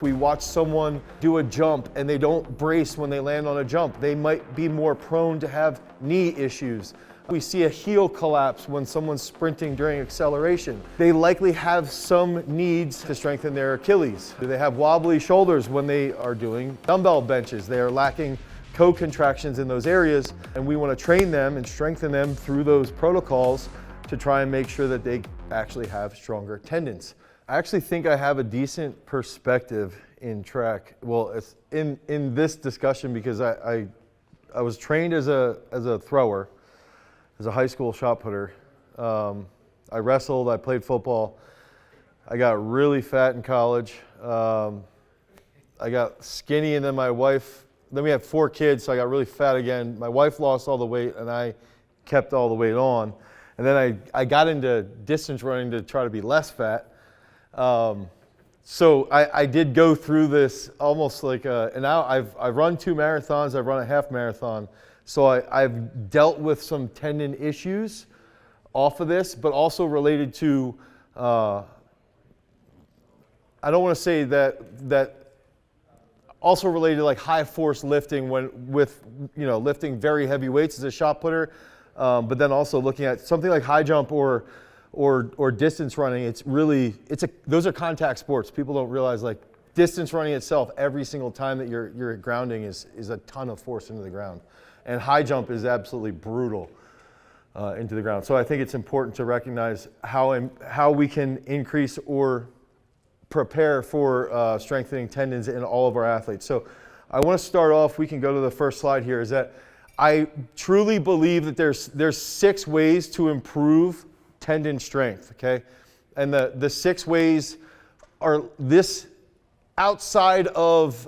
We watch someone do a jump and they don't brace when they land on a jump. They might be more prone to have knee issues. We see a heel collapse when someone's sprinting during acceleration. They likely have some needs to strengthen their Achilles. Do they have wobbly shoulders when they are doing dumbbell benches? They are lacking co-contractions in those areas, and we want to train them and strengthen them through those protocols to try and make sure that they actually have stronger tendons. I actually think I have a decent perspective in track. Well, it's in this discussion because I was trained as a thrower, as a high school shot putter. I wrestled, I played football. I got really fat in college. I got skinny, and then my wife, then we had 4 kids, so I got really fat again. My wife lost all the weight, and I kept all the weight on. And then I got into distance running to try to be less fat. So I did go through this almost like and now I've run 2 marathons, I've run a half marathon. So I've dealt with some tendon issues off of this, but also related to, I don't want to say that also related to like high force lifting with lifting very heavy weights as a shot putter, but then also looking at something like high jump or distance running. Those are contact sports. People don't realize, like, distance running itself, every single time that you're grounding is a ton of force into the ground. And high jump is absolutely brutal into the ground. So I think it's important to recognize how we can increase or prepare for strengthening tendons in all of our athletes. So I want to start off, we can go to the first slide here, is that I truly believe that there's 6 ways to improve tendon strength, okay? And the 6 ways are this outside of,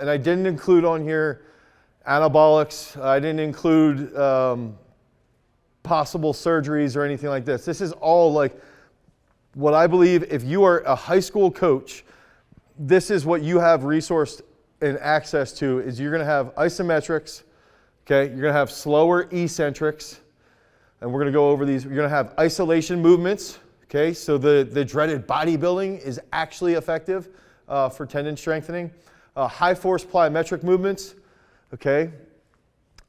and I didn't include on here anabolics, I didn't include possible surgeries or anything like this. This is all like what I believe. If you are a high school coach, this is what you have resourced and access to, is you're gonna have isometrics, okay? You're gonna have slower eccentrics, and we're going to go over these. You're going to have isolation movements, okay? So the dreaded bodybuilding is actually effective for tendon strengthening. High force plyometric movements, okay?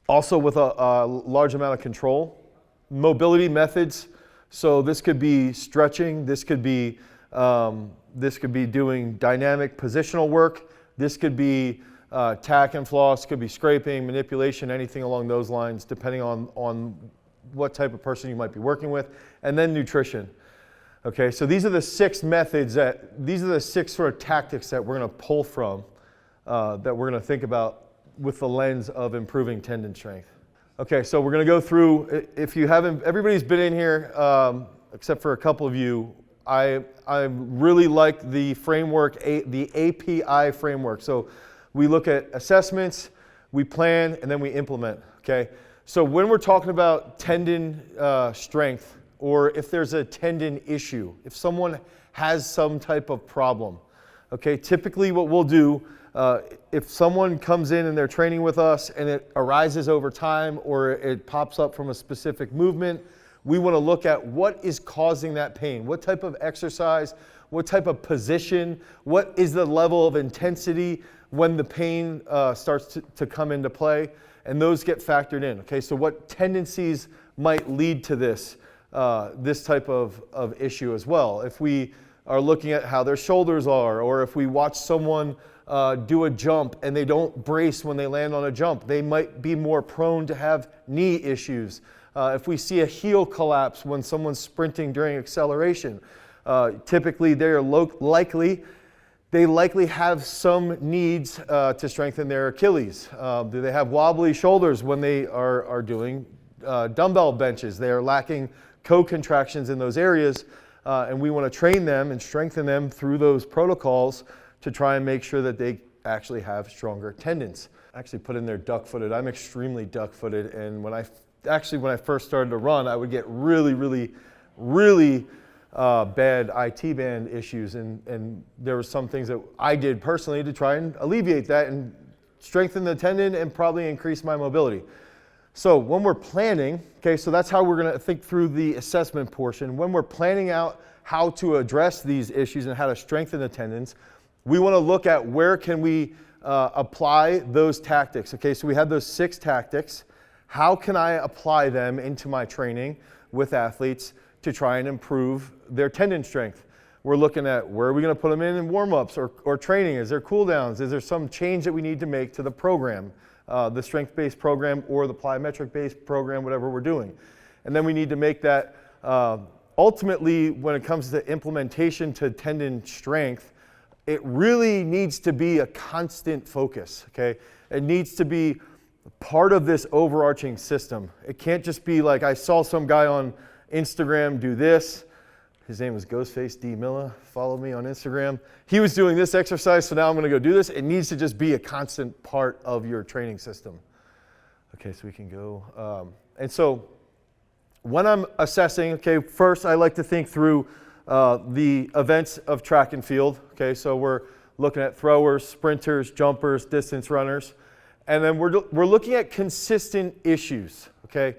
Also with a large amount of control. Mobility methods. So this could be stretching. This could be doing dynamic positional work. This could be tack and floss. Could be scraping, manipulation, anything along those lines, depending on what type of person you might be working with. And then nutrition. Okay, so these are the 6 methods these are the 6 sort of tactics that we're going to pull from, that we're going to think about with the lens of improving tendon strength. Okay, so we're going to go through, if you haven't, everybody's been in here, except for a couple of you. I really like the framework, the API framework. So we look at assessments, we plan, and then we implement, okay? So when we're talking about tendon strength, or if there's a tendon issue, if someone has some type of problem, okay, typically what we'll do, if someone comes in and they're training with us and it arises over time or it pops up from a specific movement, we want to look at what is causing that pain, what type of exercise, what type of position, what is the level of intensity when the pain starts to come into play. And those get factored in, okay? So what tendencies might lead to this type of issue as well? If we are looking at how their shoulders are, or if we watch someone do a jump and they don't brace when they land on a jump, they might be more prone to have knee issues. If we see a heel collapse when someone's sprinting during acceleration, typically they're they likely have some needs to strengthen their Achilles. Do they have wobbly shoulders when they are doing dumbbell benches? They are lacking co-contractions in those areas, and we want to train them and strengthen them through those protocols to try and make sure that they actually have stronger tendons. I actually put in there duck-footed. I'm extremely duck-footed, and when I first started to run, I would get really bad IT band issues, and there were some things that I did personally to try and alleviate that and strengthen the tendon and probably increase my mobility. So when we're planning, okay, so that's how we're going to think through the assessment portion. When we're planning out how to address these issues and how to strengthen the tendons, we want to look at where can we apply those tactics. Okay, so we have those 6 tactics. How can I apply them into my training with athletes to try and improve their tendon strength? We're looking at where are we going to put them in warm-ups or training? Is there cool downs? Is there some change that we need to make to the program, the strength-based program or the plyometric-based program, whatever we're doing? And then we need to make that, ultimately, when it comes to implementation to tendon strength, it really needs to be a constant focus, okay? It needs to be part of this overarching system. It can't just be like, I saw some guy on Instagram do this. His name was Ghostface D. Milla. Follow me on Instagram. He was doing this exercise, so now I'm going to go do this. It needs to just be a constant part of your training system. Okay, so we can go. And so when I'm assessing, okay, first I like to think through the events of track and field. Okay, so we're looking at throwers, sprinters, jumpers, distance runners. And then we're looking at consistent issues, okay?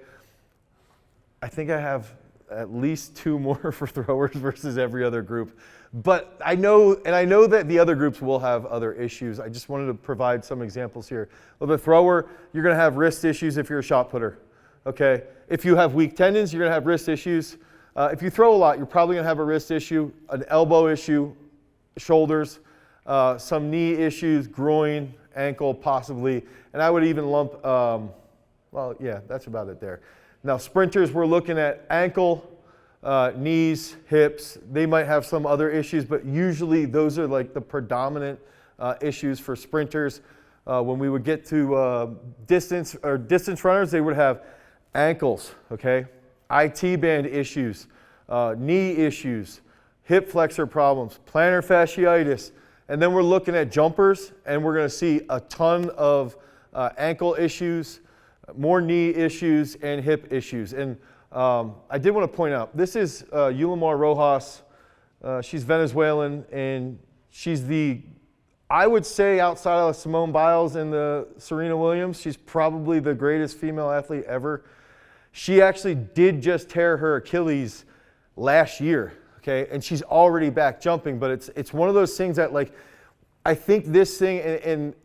I think I have at least 2 more for throwers versus every other group. But I know that the other groups will have other issues. I just wanted to provide some examples here. With a thrower, you're going to have wrist issues if you're a shot putter, okay? If you have weak tendons, you're going to have wrist issues. If you throw a lot, you're probably going to have a wrist issue, an elbow issue, shoulders, some knee issues, groin, ankle possibly, and I would even lump, well, yeah, that's about it there. Now sprinters, we're looking at ankle, knees, hips. They might have some other issues, but usually those are like the predominant issues for sprinters. When we would get to distance runners, they would have ankles, okay, IT band issues, knee issues, hip flexor problems, plantar fasciitis. And then we're looking at jumpers, and we're going to see a ton of ankle issues, more knee issues, and hip issues. And I did want to point out, this is Yulimar Rojas. She's Venezuelan, and she's I would say outside of Simone Biles and the Serena Williams, she's probably the greatest female athlete ever. She actually did just tear her Achilles last year. Okay, and she's already back jumping, but it's one of those things that, like, I think this thing, and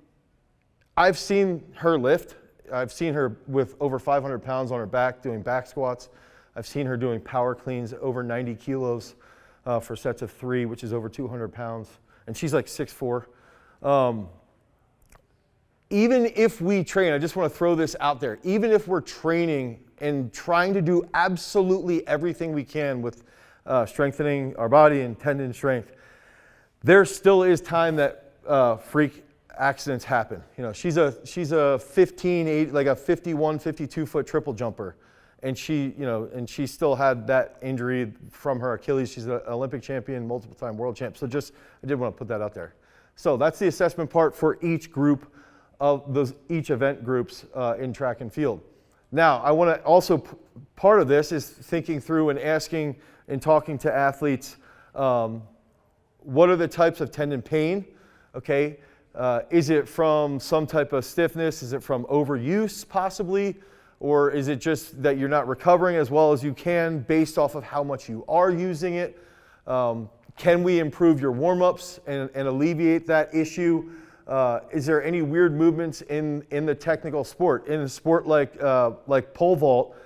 I've seen her lift. I've seen her with over 500 pounds on her back doing back squats. I've seen her doing power cleans over 90 kilos for sets of 3, which is over 200 pounds, and she's like 6'4". Even if we train, I just want to throw this out there, even if we're training and trying to do absolutely everything we can with strengthening our body and tendon strength, there still is time that freak accidents happen. You know, she's a 51, 52 foot triple jumper, and she still had that injury from her Achilles. She's an Olympic champion, multiple time world champ. So I did want to put that out there. So that's the assessment part for each group of each event groups in track and field. Now, I want to also, part of this is thinking through and asking and talking to athletes, what are the types of tendon pain, okay? Is it from some type of stiffness? Is it from overuse possibly? Or is it just that you're not recovering as well as you can based off of how much you are using it? Can we improve your warm-ups and alleviate that issue? Is there any weird movements in the technical sport? In a sport like pole vault,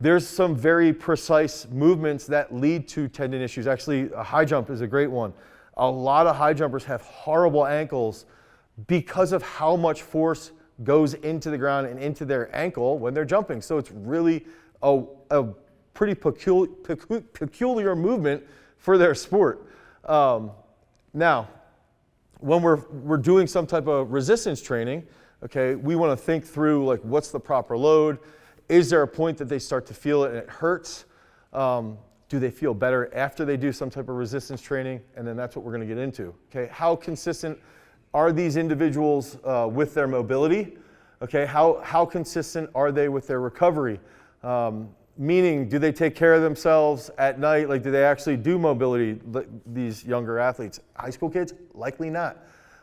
there's some very precise movements that lead to tendon issues. Actually, a high jump is a great one. A lot of high jumpers have horrible ankles because of how much force goes into the ground and into their ankle when they're jumping. So it's really a pretty peculiar movement for their sport. Now, when we're doing some type of resistance training, okay, we want to think through, like, what's the proper load? Is there a point that they start to feel it and it hurts? Do they feel better after they do some type of resistance training? And then that's what we're going to get into. Okay, how consistent are these individuals with their mobility? Okay, how consistent are they with their recovery? Meaning, do they take care of themselves at night? Like, do they actually do mobility, these younger athletes? High school kids? Likely not.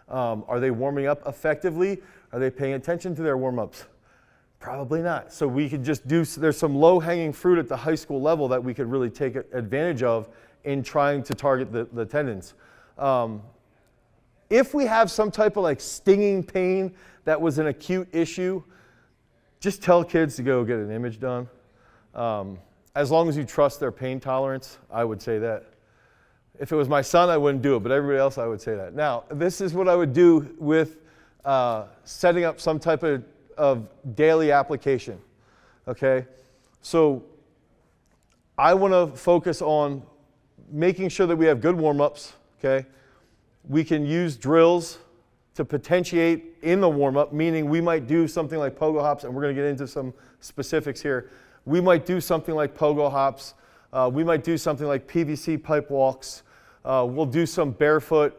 Are they warming up effectively? Are they paying attention to their warm-ups? Probably not. So we could just there's some low-hanging fruit at the high school level that we could really take advantage of in trying to target the tendons. If we have some type of like stinging pain that was an acute issue, just tell kids to go get an image done. As long as you trust their pain tolerance, I would say that. If it was my son, I wouldn't do it, but everybody else, I would say that. Now, this is what I would do with setting up some type of daily application, okay? So I want to focus on making sure that we have good warm-ups, okay? We can use drills to potentiate in the warm-up, meaning we might do something like pogo hops, and we're going to get into some specifics here. We might do something like pogo hops. We might do something like PVC pipe walks. We'll do some barefoot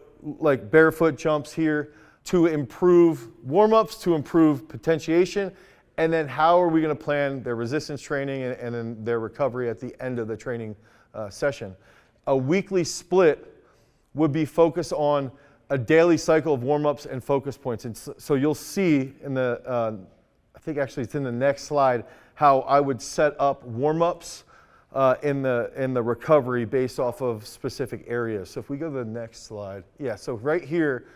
jumps here to improve warm-ups, to improve potentiation, and then how are we going to plan their resistance training and then their recovery at the end of the training session. A weekly split would be focused on a daily cycle of warm-ups and focus points. And so you'll see in the, I think actually it's in the next slide, how I would set up warm-ups in the recovery based off of specific areas. So if we go to the next slide. Yeah, so right here,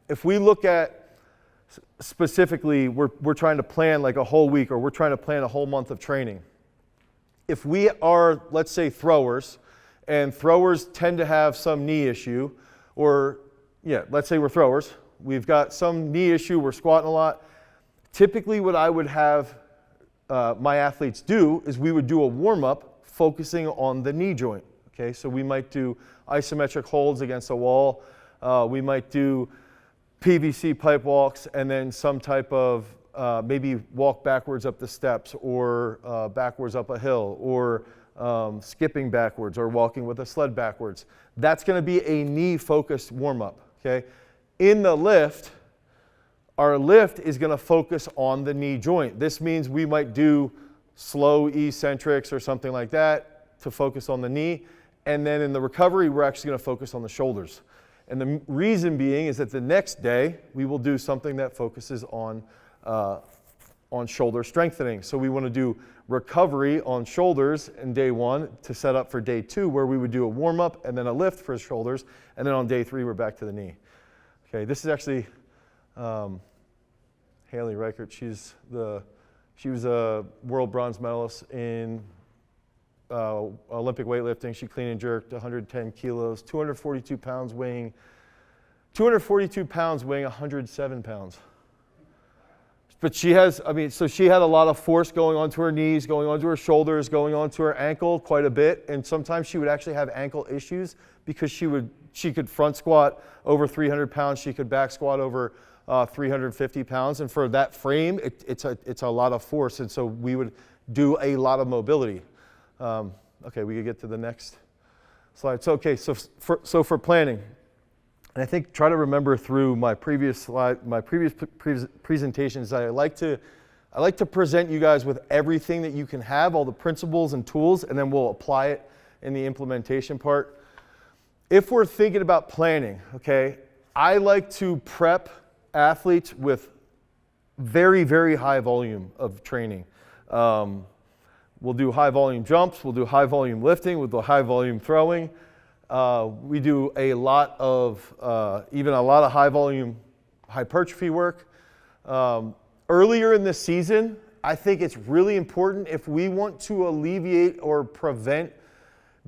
if we look at specifically, we're trying to plan like a whole week, or we're trying to plan a whole month of training. If we are, let's say, throwers, and throwers tend to have some knee issue, or yeah, let's say we're throwers, we've got some knee issue, we're squatting a lot. Typically what I would have my athletes do is we would do a warm-up focusing on the knee joint, okay? So we might do isometric holds against a wall, we might do PVC pipe walks, and then some type of maybe walk backwards up the steps, or backwards up a hill, or skipping backwards, or walking with a sled backwards. That's going to be a knee-focused warm-up, okay? In the lift, our lift is going to focus on the knee joint. This means we might do slow eccentrics or something like that to focus on the knee, and then in the recovery, we're actually going to focus on the shoulders. And the reason being is that the next day, we will do something that focuses on shoulder strengthening. So we want to do recovery on shoulders in day one to set up for day two, where we would do a warm-up and then a lift for shoulders, and then on day three, we're back to the knee. Okay, this is actually Haley Reichert. She was a world bronze medalist in Olympic weightlifting. She clean and jerked 110 kilos, 242 pounds weighing 107 pounds. But she has, so she had a lot of force going onto her knees, going onto her shoulders, going onto her ankle quite a bit. And sometimes she would actually have ankle issues because she could front squat over 300 pounds. She could back squat over 350 pounds. And for that frame, it's a lot of force. And so we would do a lot of mobility. Okay, we could get to the next slide. So, okay, so for planning, and I think try to remember through my previous slide, my previous presentations, I like to present you guys with everything that you can have, all the principles and tools, and then we'll apply it in the implementation part. If we're thinking about planning, okay, I like to prep athletes with very, very high volume of training. We'll do high volume jumps, we'll do high volume lifting, we'll do high volume throwing. We do a lot of, even a lot of high volume hypertrophy work. Earlier in the season, I think it's really important if we want to alleviate or prevent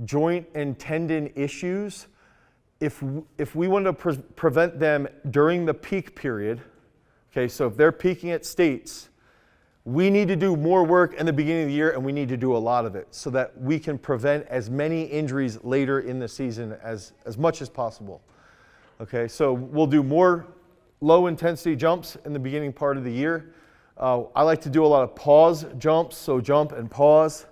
joint and tendon issues, if we want to prevent them during the peak period, okay, so if they're peaking at states, we need to do more work in the beginning of the year, and we need to do a lot of it so that we can prevent as many injuries later in the season as much as possible. Okay, so we'll do more low intensity jumps in the beginning part of the year. I like to do a lot of pause jumps, so jump and pause.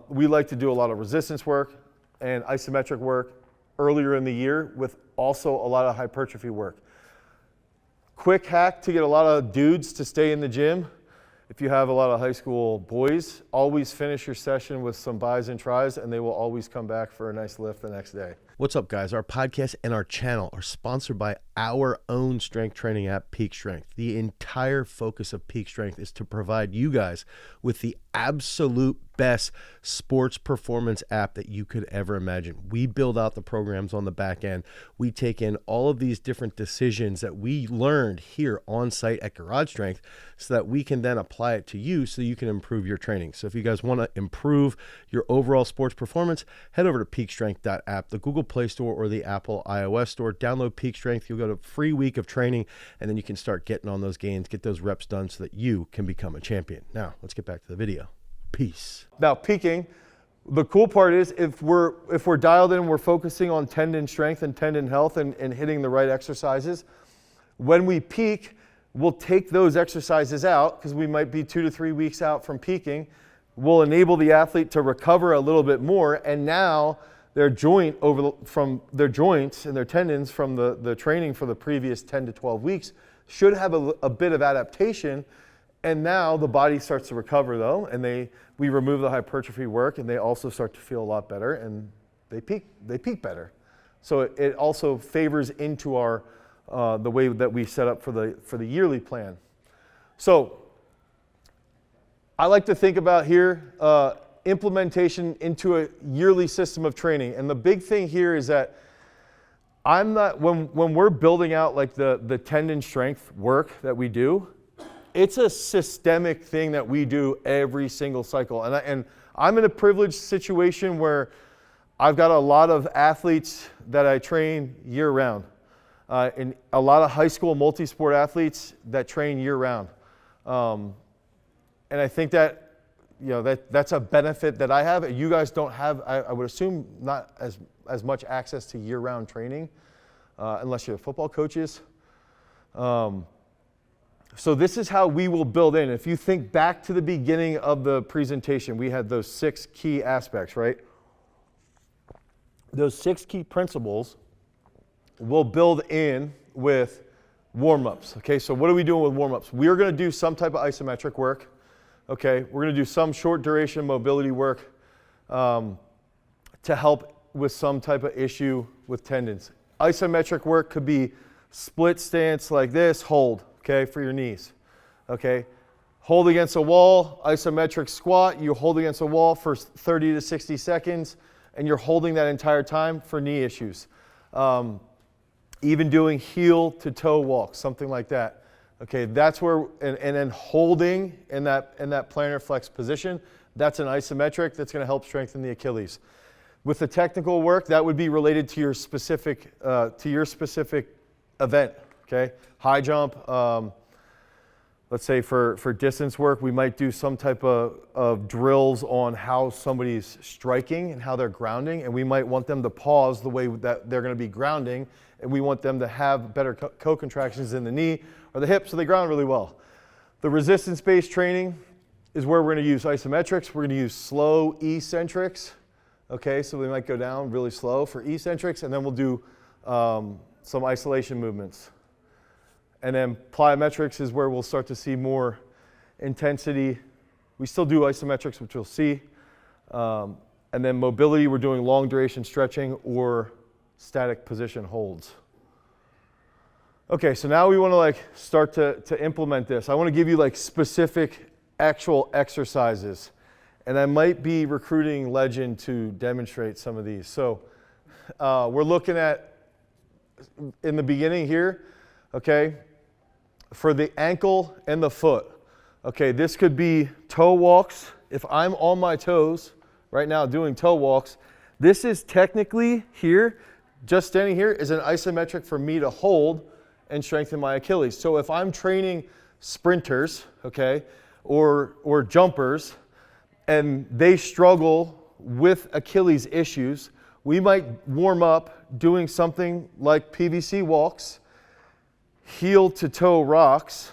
We like to do a lot of resistance work and isometric work earlier in the year with also a lot of hypertrophy work. Quick hack to get a lot of dudes to stay in the gym. If you have a lot of high school boys, always finish your session with some bis and tris, and they will always come back for a nice lift the next day. What's up, guys? Our podcast and our channel are sponsored by our own strength training app, Peak Strength. The entire focus of Peak Strength is to provide you guys with the absolute best sports performance app that you could ever imagine. We build out the programs on the back end. We take in all of these different decisions that we learned here on site at Garage Strength so that we can then apply it to you so you can improve your training. So if you guys want to improve your overall sports performance, head over to peakstrength.app, the Google Play Store or the Apple iOS Store. Download Peak Strength. You'll get a free week of training, and then you can start getting on those gains, get those reps done so that you can become a champion. Now, let's get back to the video. Peace. Now, peaking, the cool part is if we're dialed in, we're focusing on tendon strength and tendon health and hitting the right exercises. When we peak, we'll take those exercises out because we might be 2 to 3 weeks out from peaking. We'll enable the athlete to recover a little bit more, and now their joint from their joints and their tendons from the training for the previous 10 to 12 weeks should have a bit of adaptation. And now the body starts to recover though, and we remove the hypertrophy work, and they also start to feel a lot better, and they peak better. So it also favors into our the way that we set up for the yearly plan. So I like to think about here implementation into a yearly system of training, and the big thing here is that I'm not when we're building out like the tendon strength work that we do. It's a systemic thing that we do every single cycle. And I'm in a privileged situation where I've got a lot of athletes that I train year round. And a lot of high school multi-sport athletes that train year round. And I think that, that's a benefit that I have. You guys don't have, I would assume, not as much access to year round training unless you're football coaches. So this is how we will build in. If you think back to the beginning of the presentation, we had those 6 key aspects, right? Those 6 key principles we'll build in with warm-ups. Okay, so what are we doing with warm-ups? We're going to do some type of isometric work. Okay, we're going to do some short duration mobility work to help with some type of issue with tendons. Isometric work could be split stance like this, hold. Okay, for your knees. Okay, hold against a wall, isometric squat. You hold against a wall for 30 to 60 seconds, and you're holding that entire time for knee issues. Even doing heel to toe walks, something like that. Okay, that's where, and then holding in that plantar flex position. That's an isometric that's going to help strengthen the Achilles. With the technical work, that would be related to your specific event. Okay, high jump, let's say for distance work, we might do some type of drills on how somebody's striking and how they're grounding, and we might want them to pause the way that they're going to be grounding, and we want them to have better co-contractions in the knee or the hip so they ground really well. The resistance-based training is where we're going to use isometrics. We're going to use slow eccentrics. Okay, so we might go down really slow for eccentrics, and then we'll do some isolation movements. And then plyometrics is where we'll start to see more intensity. We still do isometrics, which you'll see. And then mobility, we're doing long duration stretching or static position holds. Okay, so now we want to start to implement this. I want to give you specific actual exercises. And I might be recruiting Legend to demonstrate some of these. So we're looking at, in the beginning here, okay, for the ankle and the foot. Okay, this could be toe walks. If I'm on my toes right now doing toe walks, this is technically here, just standing here, is an isometric for me to hold and strengthen my Achilles. So if I'm training sprinters, okay, or jumpers, and they struggle with Achilles issues, we might warm up doing something like PVC walks, heel to toe rocks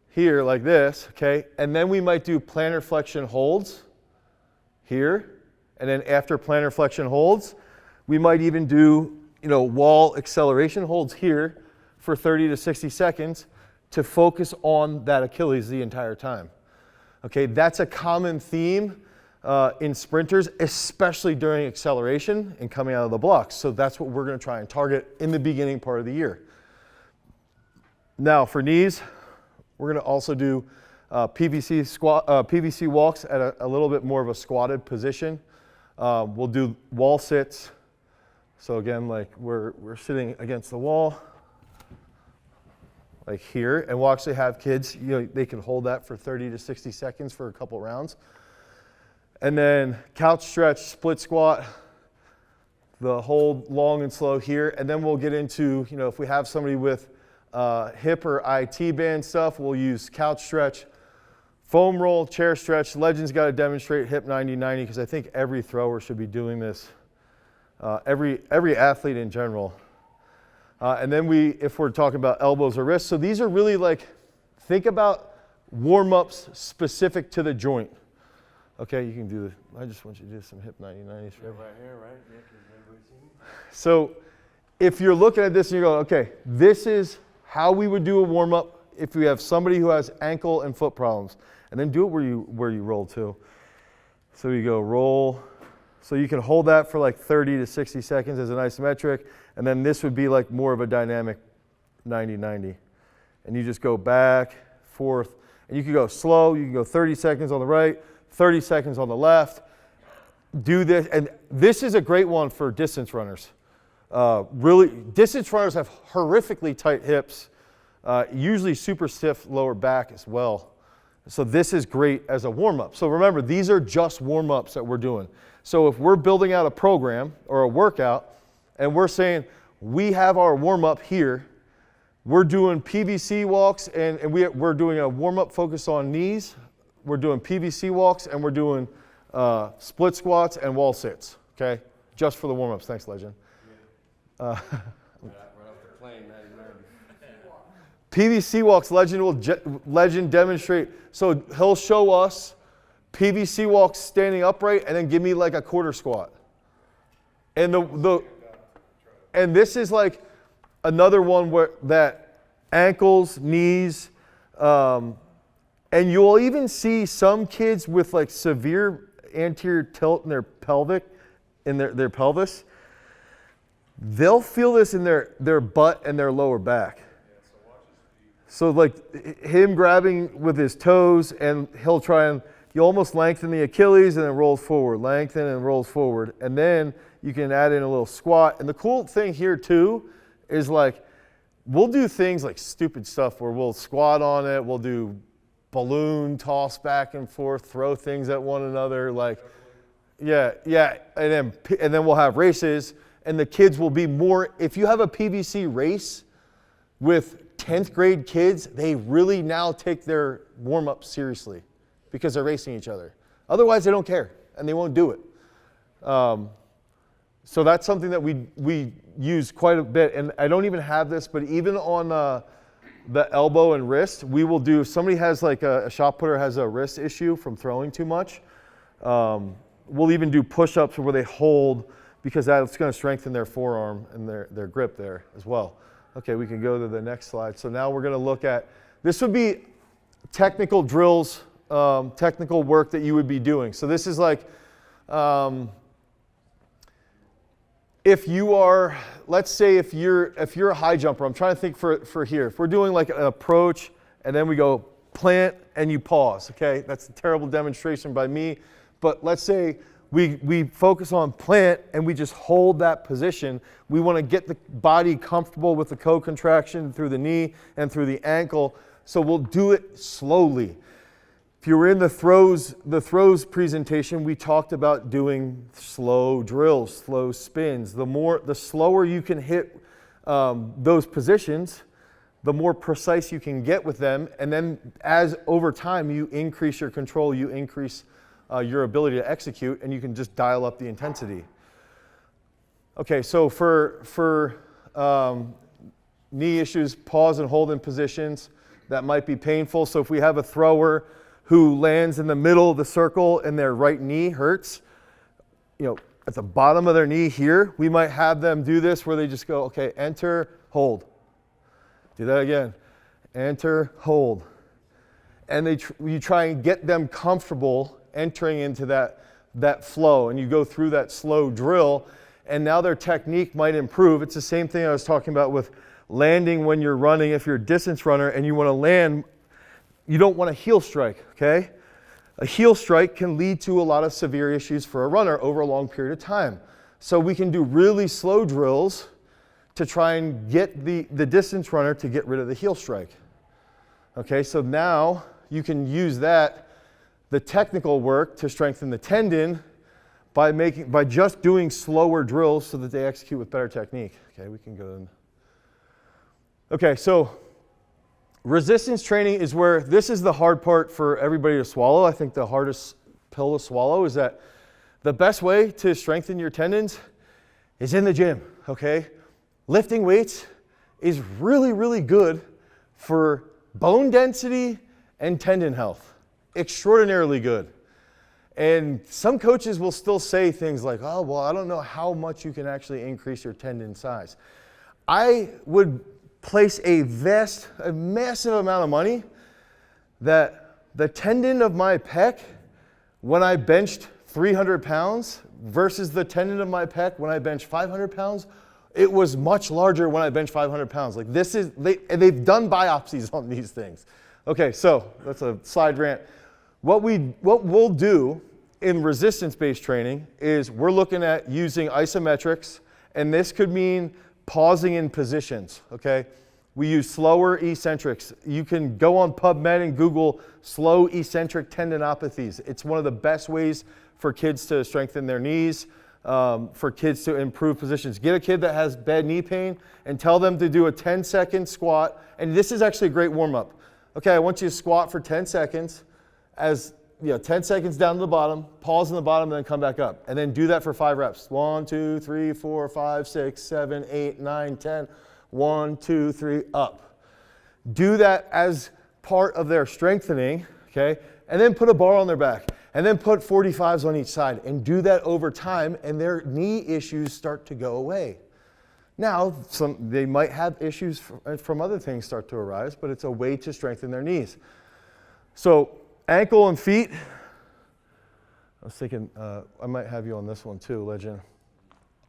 here like this, okay? And then we might do plantar flexion holds here. And then after plantar flexion holds, we might even do, wall acceleration holds here for 30 to 60 seconds to focus on that Achilles the entire time. Okay, that's a common theme in sprinters, especially during acceleration and coming out of the blocks. So that's what we're going to try and target in the beginning part of the year. Now for knees, we're going to also do PVC walks at a little bit more of a squatted position. We'll do wall sits. So again, like we're sitting against the wall, like here, and we'll actually have kids, they can hold that for 30 to 60 seconds for a couple rounds. And then couch stretch, split squat, the hold long and slow here. And then we'll get into, if we have somebody with hip or IT band stuff, we'll use couch stretch, foam roll, chair stretch. Legends got to demonstrate hip 90-90 because I think every thrower should be doing this. Every athlete in general. And then if we're talking about elbows or wrists, so these are really like, think about warm-ups specific to the joint. Okay, you can do this. I just want you to do some hip 90-90s. Right here, right? So if you're looking at this and you're going, okay, this is how we would do a warm-up if we have somebody who has ankle and foot problems. And then do it where you roll too. So you go roll. So you can hold that for like 30 to 60 seconds as an isometric. And then this would be like more of a dynamic 90-90. And you just go back, forth. And you can go slow. You can go 30 seconds on the right, 30 seconds on the left. Do this. And this is a great one for distance runners. Really, distance runners have horrifically tight hips, usually super stiff lower back as well. So this is great as a warm-up. So remember, these are just warm-ups that we're doing. So if we're building out a program or a workout and we're saying we have our warm-up here, we're doing PVC walks and we're doing a warm-up focus on knees, we're doing PVC walks, and we're doing split squats and wall sits, okay? Just for the warm-ups. Thanks, Legend. Right off the plane, PVC walks, Legend demonstrate. So he'll show us PVC walks standing upright and then give me like a quarter squat. And and this is like another one where that ankles, knees, and you'll even see some kids with like severe anterior tilt in their pelvic, in their pelvis. They'll feel this in their butt and their lower back. So like him grabbing with his toes, and he'll try and you almost lengthen the Achilles and then rolls forward, lengthen and rolls forward. And then you can add in a little squat. And the cool thing here too is like we'll do things like stupid stuff where we'll squat on it, we'll do balloon toss back and forth, throw things at one another, like yeah, and then we'll have races. And the kids will be more, if you have a PVC race with 10th grade kids, they really now take their warm-up seriously because they're racing each other. Otherwise, they don't care and they won't do it. So that's something that we use quite a bit. And I don't even have this, but even on the elbow and wrist, we will do, if somebody has like a shot putter has a wrist issue from throwing too much, we'll even do push-ups where they hold, because that's going to strengthen their forearm and their grip there as well. Okay, we can go to the next slide. So now we're going to look at, this would be technical drills, technical work that you would be doing. So this is like, if you are, let's say if you're a high jumper, I'm trying to think for here. If we're doing like an approach and then we go plant and you pause, okay? That's a terrible demonstration by me. But let's say we focus on plant and we just hold that position. We want to get the body comfortable with the co-contraction through the knee and through the ankle. So we'll do it slowly. If you were in the throws presentation, we talked about doing slow drills, slow spins. The slower you can hit those positions, the more precise you can get with them. And then as over time you increase your control, you increase your ability to execute, and you can just dial up the intensity. Okay, so for knee issues, pause and hold in positions that might be painful. So if we have a thrower who lands in the middle of the circle and their right knee hurts, at the bottom of their knee here, we might have them do this where they just go, okay, enter, hold. Do that again. Enter, hold. And you try and get them comfortable entering into that flow, and you go through that slow drill, and now their technique might improve. It's the same thing I was talking about with landing when you're running. If you're a distance runner and you want to land you don't want a heel strike, okay? A heel strike can lead to a lot of severe issues for a runner over a long period of time. So we can do really slow drills to try and get the distance runner to get rid of the heel strike. Okay, so now you can use that, the technical work, to strengthen the tendon by just doing slower drills so that they execute with better technique. Okay, we can go in. Okay, so resistance training is where this is the hard part for everybody to swallow. I think the hardest pill to swallow is that the best way to strengthen your tendons is in the gym, okay? Lifting weights is really, really good for bone density and tendon health. Extraordinarily good. And some coaches will still say things like, oh, well, I don't know how much you can actually increase your tendon size. I would place a massive amount of money that the tendon of my pec when I benched 300 pounds versus the tendon of my pec when I benched 500 pounds, it was much larger when I benched 500 pounds. Like this is, they've done biopsies on these things. Okay, so that's a side rant. What we'll do in resistance-based training is we're looking at using isometrics, and this could mean pausing in positions, okay? We use slower eccentrics. You can go on PubMed and Google slow eccentric tendinopathies. It's one of the best ways for kids to strengthen their knees, for kids to improve positions. Get a kid that has bad knee pain and tell them to do a 10-second squat, and this is actually a great warm-up. Okay, I want you to squat for 10 seconds, 10 seconds down to the bottom, pause in the bottom, and then come back up. And then do that for 5 reps. 1, 2, 3, 4, 5, 6, 7, 8, 9, 10. 1, 2, 3, up. Do that as part of their strengthening, okay? And then put a bar on their back. And then put 45s on each side. And do that over time, and their knee issues start to go away. Now, they might have issues from other things start to arise, but it's a way to strengthen their knees. So, ankle and feet. I was thinking, I might have you on this one too, Legend.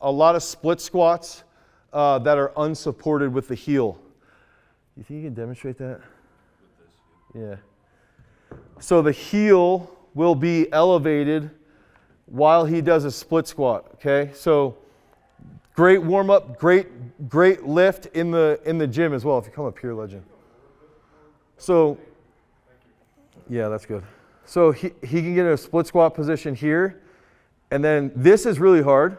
A lot of split squats that are unsupported with the heel. You think you can demonstrate that? With this? Yeah. So the heel will be elevated while he does a split squat, okay? So great warm up, great lift in the gym as well if you come up here, Legend. So yeah, that's good. So he can get a split squat position here, and then this is really hard.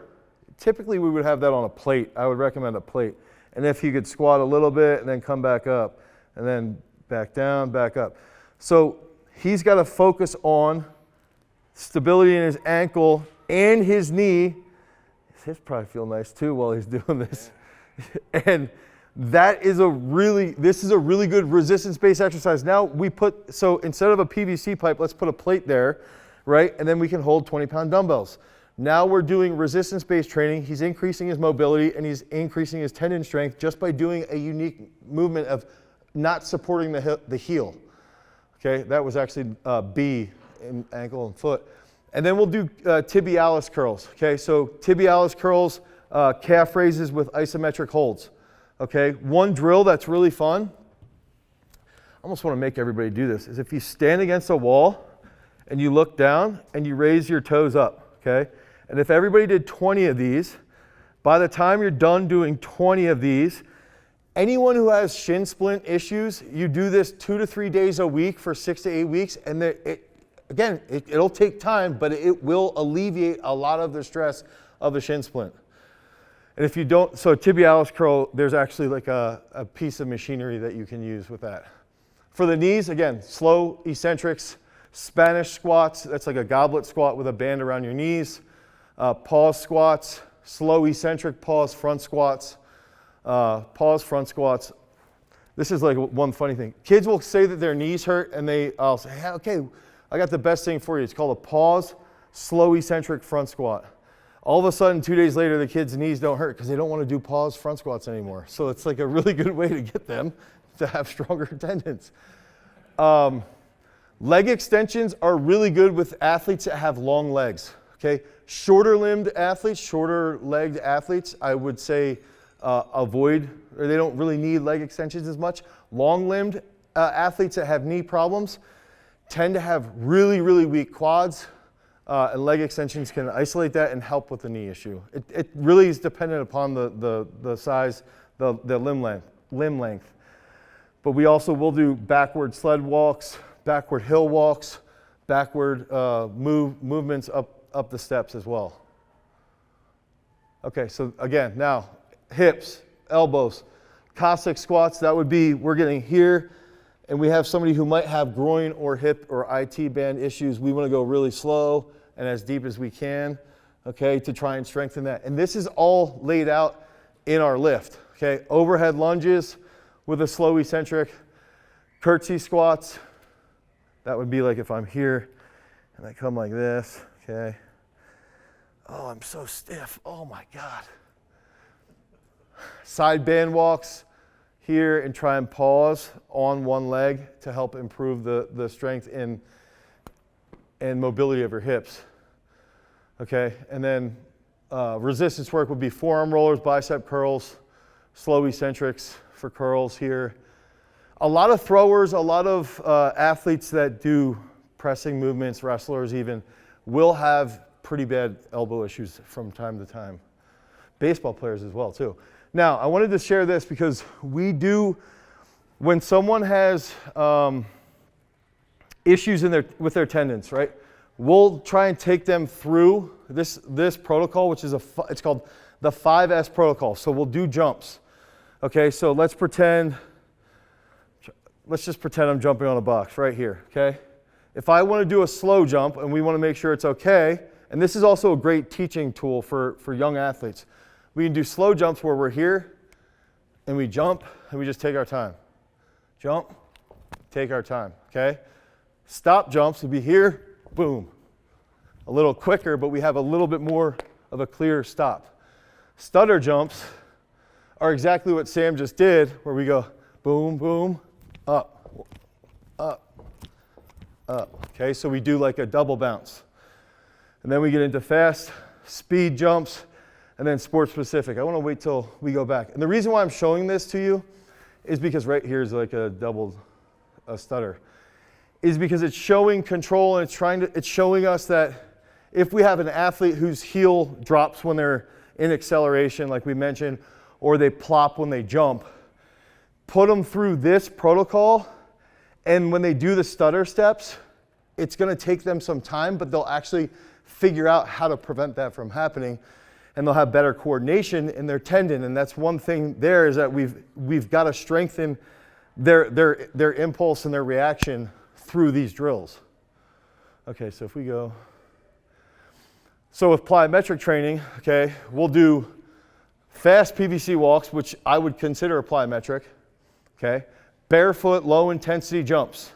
Typically we would have that on a plate. I would recommend a plate. And if he could squat a little bit and then come back up, and then back down, back up. So he's got to focus on stability in his ankle and his knee. His probably feel nice too while he's doing this. And this is a really good resistance-based exercise. Now so instead of a PVC pipe, let's put a plate there, right? And then we can hold 20-pound dumbbells. Now we're doing resistance-based training. He's increasing his mobility and he's increasing his tendon strength just by doing a unique movement of not supporting the heel. Okay, that was actually B in ankle and foot. And then we'll do tibialis curls. Okay, so tibialis curls, calf raises with isometric holds. Okay, one drill that's really fun, I almost want to make everybody do this, is if you stand against a wall and you look down and you raise your toes up, okay? And if everybody did 20 of these, by the time you're done doing 20 of these, anyone who has shin splint issues, you do this 2 to 3 days a week for 6 to 8 weeks, and it'll take time, but it will alleviate a lot of the stress of the shin splint. And if you don't, so tibialis curl, there's actually like a piece of machinery that you can use with that. For the knees, again, slow eccentrics, Spanish squats, that's like a goblet squat with a band around your knees. Pause squats, slow eccentric pause front squats, pause front squats. This is like one funny thing. Kids will say that their knees hurt, and I'll say, hey, okay, I got the best thing for you. It's called a pause, slow eccentric front squat. All of a sudden, 2 days later, the kids' knees don't hurt because they don't want to do pause front squats anymore. So it's like a really good way to get them to have stronger tendons. Leg extensions are really good with athletes that have long legs. Okay, shorter limbed athletes, shorter legged athletes, I would say avoid, or they don't really need leg extensions as much. Long limbed athletes that have knee problems tend to have really, really weak quads, and leg extensions can isolate that and help with the knee issue. It really is dependent upon the size, the limb length. But we also will do backward sled walks, backward hill walks, backward movements up the steps as well. Okay, so again, now hips, elbows, Cossack squats, that would be, we're getting here, and we have somebody who might have groin or hip or IT band issues. We want to go really slow and as deep as we can, okay, to try and strengthen that. And this is all laid out in our lift, okay? Overhead lunges with a slow eccentric, curtsy squats. That would be like if I'm here and I come like this, okay? Oh, I'm so stiff. Oh my God. Side band walks here and try and pause on one leg to help improve the strength and mobility of your hips. Okay, and then resistance work would be forearm rollers, bicep curls, slow eccentrics for curls here. A lot of throwers, a lot of athletes that do pressing movements, wrestlers even, will have pretty bad elbow issues from time to time. Baseball players as well too. Now, I wanted to share this because we do, when someone has issues with their tendons, right? We'll try and take them through this protocol, which is it's called the 5S protocol. So we'll do jumps. Okay, so let's just pretend I'm jumping on a box right here, okay? If I want to do a slow jump and we want to make sure it's okay, and this is also a great teaching tool for young athletes. We can do slow jumps where we're here and we jump and we just take our time. Jump, take our time, okay? Stop jumps would be here, boom. A little quicker, but we have a little bit more of a clear stop. Stutter jumps are exactly what Sam just did, where we go boom, boom, up, up, up. Okay, so we do like a double bounce. And then we get into fast speed jumps and then sport specific. I want to wait till we go back. And the reason why I'm showing this to you is because right here is like a stutter. Is because it's showing control and it's showing us that if we have an athlete whose heel drops when they're in acceleration, like we mentioned, or they plop when they jump, put them through this protocol, and when they do the stutter steps, it's going to take them some time, but they'll actually figure out how to prevent that from happening, and they'll have better coordination in their tendon. And that's one thing there, is that we've got to strengthen their impulse and their reaction through these drills. Okay, so if we go, so with plyometric training, okay, we'll do fast PVC walks, which I would consider plyometric, okay, barefoot low intensity jumps.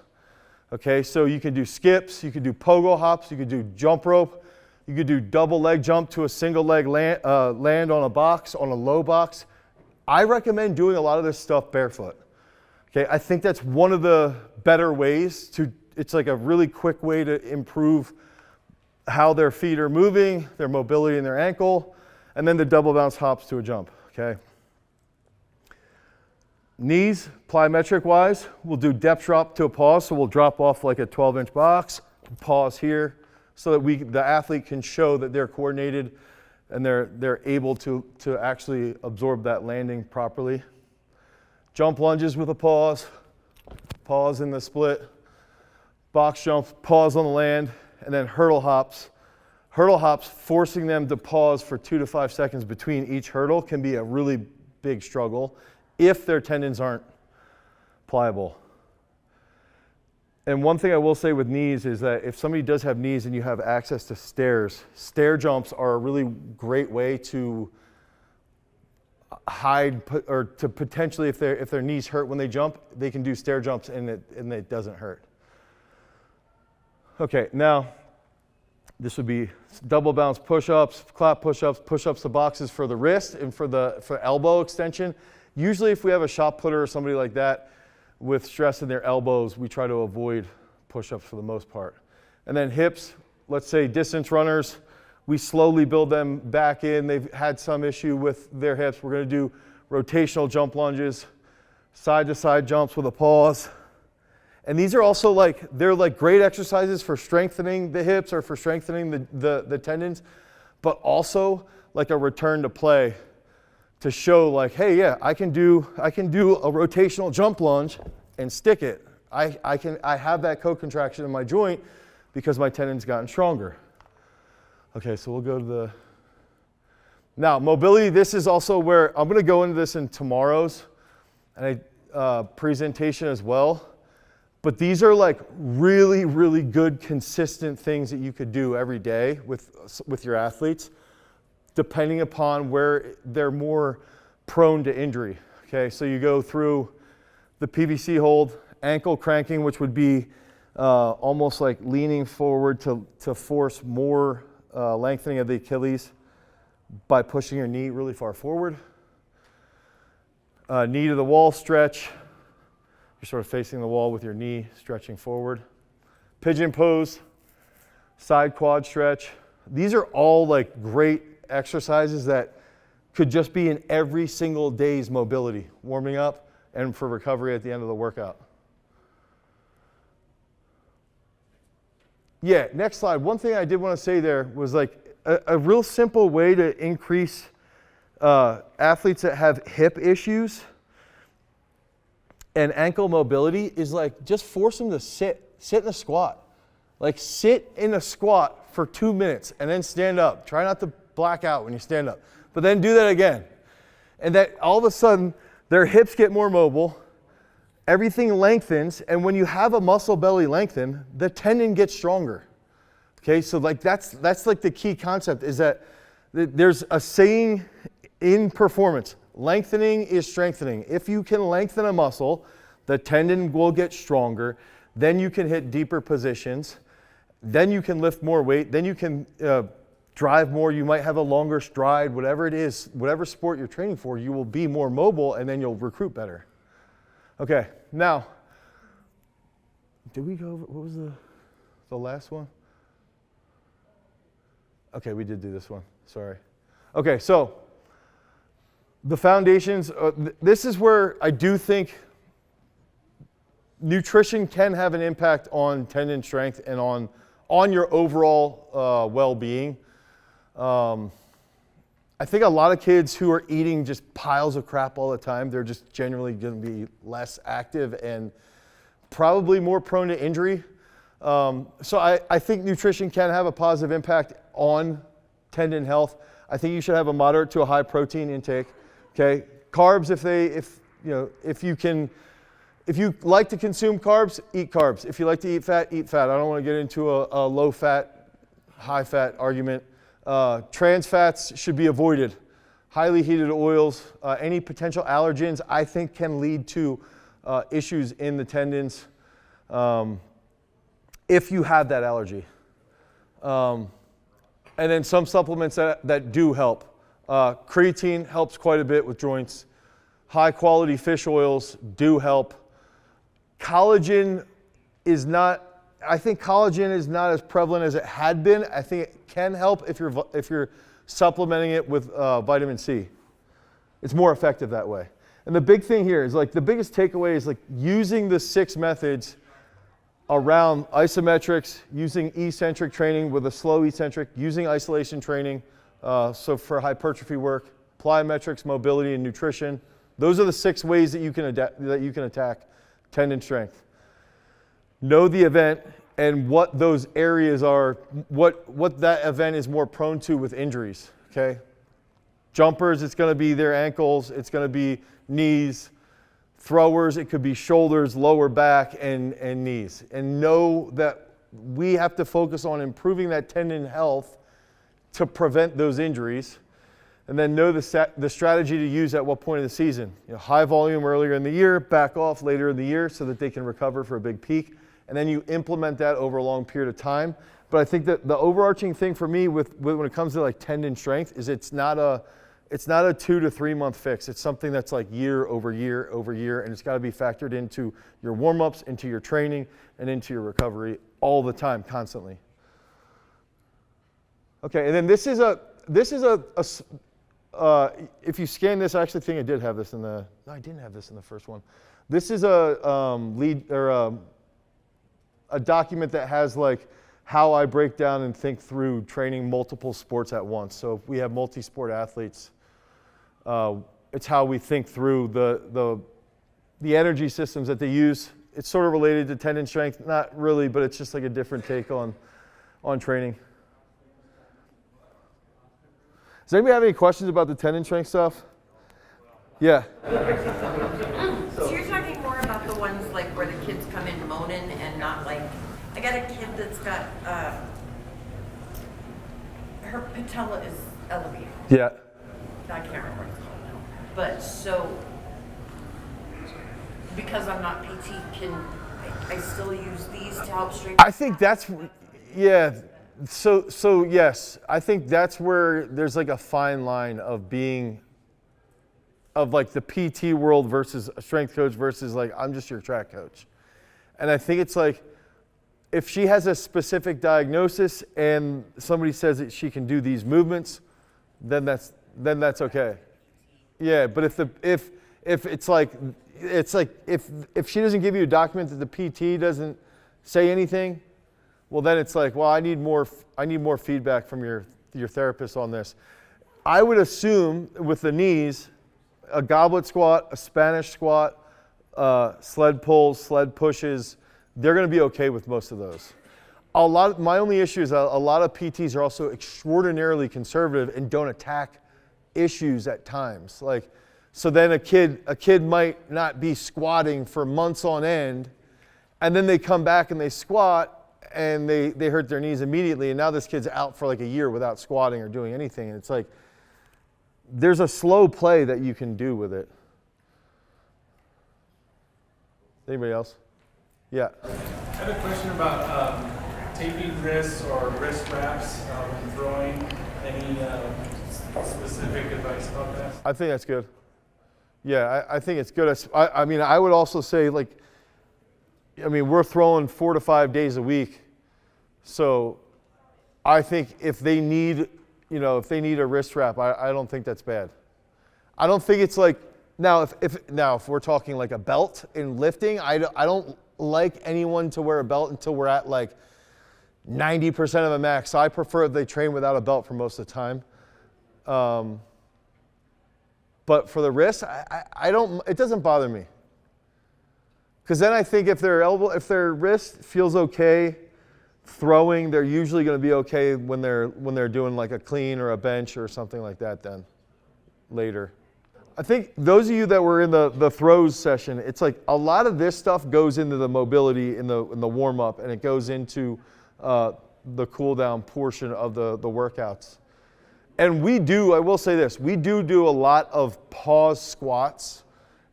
Okay, so you can do skips, you can do pogo hops, you could do jump rope, you could do double leg jump to a single leg land on a box, on a low box. I recommend doing a lot of this stuff barefoot. Okay, I think that's one of the better ways to, it's like a really quick way to improve how their feet are moving, their mobility in their ankle, and then the double bounce hops to a jump, okay? Knees, plyometric wise, we'll do depth drop to a pause, so we'll drop off like a 12-inch box, pause here, so that the athlete can show that they're coordinated and they're able to actually absorb that landing properly. Jump lunges with a pause in the split, box jumps, pause on the land, and then hurdle hops. Hurdle hops, forcing them to pause for 2 to 5 seconds between each hurdle can be a really big struggle if their tendons aren't pliable. And one thing I will say with knees is that if somebody does have knees and you have access to stairs, stair jumps are a really great way to hide, or to potentially, if their knees hurt when they jump, they can do stair jumps and it doesn't hurt. Okay, now this would be double bounce push-ups, clap push-ups, push-ups to boxes for the wrist and for elbow extension. Usually if we have a shot putter or somebody like that with stress in their elbows, we try to avoid push-ups for the most part. And then hips, let's say distance runners, we slowly build them back in. They've had some issue with their hips. We're going to do rotational jump lunges, side-to-side jumps with a pause, And these are also like, they're like great exercises for strengthening the hips or for strengthening the tendons, but also like a return to play to show like, hey, yeah, I can do a rotational jump lunge and stick it. I have that co-contraction in my joint because my tendon's gotten stronger. Okay, so we'll go to the, now mobility, this is also where, I'm gonna go into this in tomorrow's presentation as well. But these are like really, really good, consistent things that you could do every day with your athletes, depending upon where they're more prone to injury. Okay, so you go through the PVC hold, ankle cranking, which would be almost like leaning forward to force more lengthening of the Achilles by pushing your knee really far forward. Knee to the wall stretch. You're sort of facing the wall with your knee stretching forward. Pigeon pose, side quad stretch. These are all like great exercises that could just be in every single day's mobility, warming up and for recovery at the end of the workout. Yeah, next slide. One thing I did want to say there was like a real simple way to increase athletes that have hip issues and ankle mobility is like just force them to sit in a squat. Like sit in a squat for 2 minutes and then stand up. Try not to black out when you stand up, but then do that again. And that all of a sudden their hips get more mobile, everything lengthens, and when you have a muscle belly lengthen, the tendon gets stronger. Okay, so like that's like the key concept is that there's a saying in performance, lengthening is strengthening. If you can lengthen a muscle, the tendon will get stronger, then you can hit deeper positions, then you can lift more weight, then you can drive more, you might have a longer stride, whatever it is, whatever sport you're training for, you will be more mobile and then you'll recruit better. Okay, now, did we go over, what was the last one? Okay, we did do this one, sorry. Okay, so the foundations, this is where I do think nutrition can have an impact on tendon strength and on your overall well-being. I think a lot of kids who are eating just piles of crap all the time, they're just generally going to be less active and probably more prone to injury. So I think nutrition can have a positive impact on tendon health. I think you should have a moderate to a high protein intake. Okay, carbs if you like to consume carbs, eat carbs. If you like to eat fat, eat fat. I don't want to get into a low fat, high fat argument. Trans fats should be avoided. Highly heated oils, any potential allergens, I think can lead to issues in the tendons if you have that allergy. And then some supplements that do help. Creatine helps quite a bit with joints. High quality fish oils do help. Collagen is not, I think collagen is not as prevalent as it had been. I think it can help if you're supplementing it with vitamin C. It's more effective that way. And the big thing here is like the biggest takeaway is like using the 6 methods around isometrics, using eccentric training with a slow eccentric, using isolation training, so for hypertrophy work, plyometrics, mobility, and nutrition. Those are the 6 ways that you can attack tendon strength. Know the event and what those areas are, what that event is more prone to with injuries, okay? Jumpers, it's gonna be their ankles, it's gonna be knees. Throwers, it could be shoulders, lower back, and knees. And know that we have to focus on improving that tendon health to prevent those injuries. And then know the strategy to use at what point in the season. High volume earlier in the year, back off later in the year so that they can recover for a big peak. And then you implement that over a long period of time. But I think that the overarching thing for me when it comes to like tendon strength is it's not a 2 to 3 month fix. It's something that's like year over year over year, and it's got to be factored into your warm-ups, into your training, and into your recovery all the time, constantly. Okay, and then this is if you scan this, I actually think I did have this in the, no, I didn't have this in the first one. This is a a document that has like how I break down and think through training multiple sports at once. So if we have multi-sport athletes, it's how we think through the energy systems that they use. It's sort of related to tendon strength, not really, but it's just like a different take on training. Does anybody have any questions about the tendon strength stuff? Yeah. So you're talking more about the ones like where the kids come in moaning and not like, I got a kid that's got, her patella is elevated. Yeah. I can't remember what it's called now. But so, because I'm not PT, can I still use these to help strengthen? I think that's, yeah. So yes, I think that's where there's like a fine line of being, of like the PT world versus a strength coach versus like, I'm just your track coach. And I think it's like, if she has a specific diagnosis and somebody says that she can do these movements, then that's okay. Yeah, but if it's like if she doesn't give you a document that the PT doesn't say anything, well then it's like, well, I need more feedback from your therapist on this. I would assume with the knees, a goblet squat, a Spanish squat, sled pulls, sled pushes, they're going to be okay with most of those. My only issue is a lot of PTs are also extraordinarily conservative and don't attack issues at times. Like, so then a kid might not be squatting for months on end, and then they come back and they squat and they hurt their knees immediately, and now this kid's out for like a year without squatting or doing anything. And it's like, there's a slow play that you can do with it. Anybody else? Yeah. I have a question about taping wrists or wrist wraps when throwing. Any specific advice about that? I think that's good. Yeah, I think it's good. I mean, I would also say, like, I mean, we're throwing 4 to 5 days a week. So I think if they need a wrist wrap, I don't think that's bad. I don't think it's like, now if we're talking like a belt in lifting, I don't like anyone to wear a belt until we're at like 90% of a max. So I prefer if they train without a belt for most of the time. But for the wrist, it doesn't bother me. Because then I think if their wrist feels okay throwing, they're usually going to be okay when they're doing like a clean or a bench or something like that then later. I think those of you that were in the throws session, it's like a lot of this stuff goes into the mobility in the warm up, and it goes into the cool down portion of the workouts. And I will say this, we do a lot of pause squats,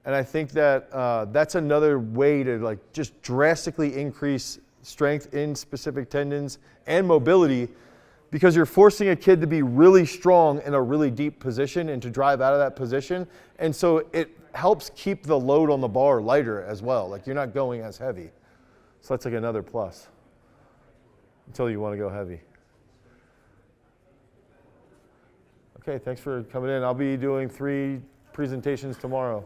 and I think that that's another way to like just drastically increase strength in specific tendons and mobility, because you're forcing a kid to be really strong in a really deep position and to drive out of that position. And so it helps keep the load on the bar lighter as well. Like, you're not going as heavy. So that's like another plus until you want to go heavy. Okay, thanks for coming in. I'll be doing 3 presentations tomorrow.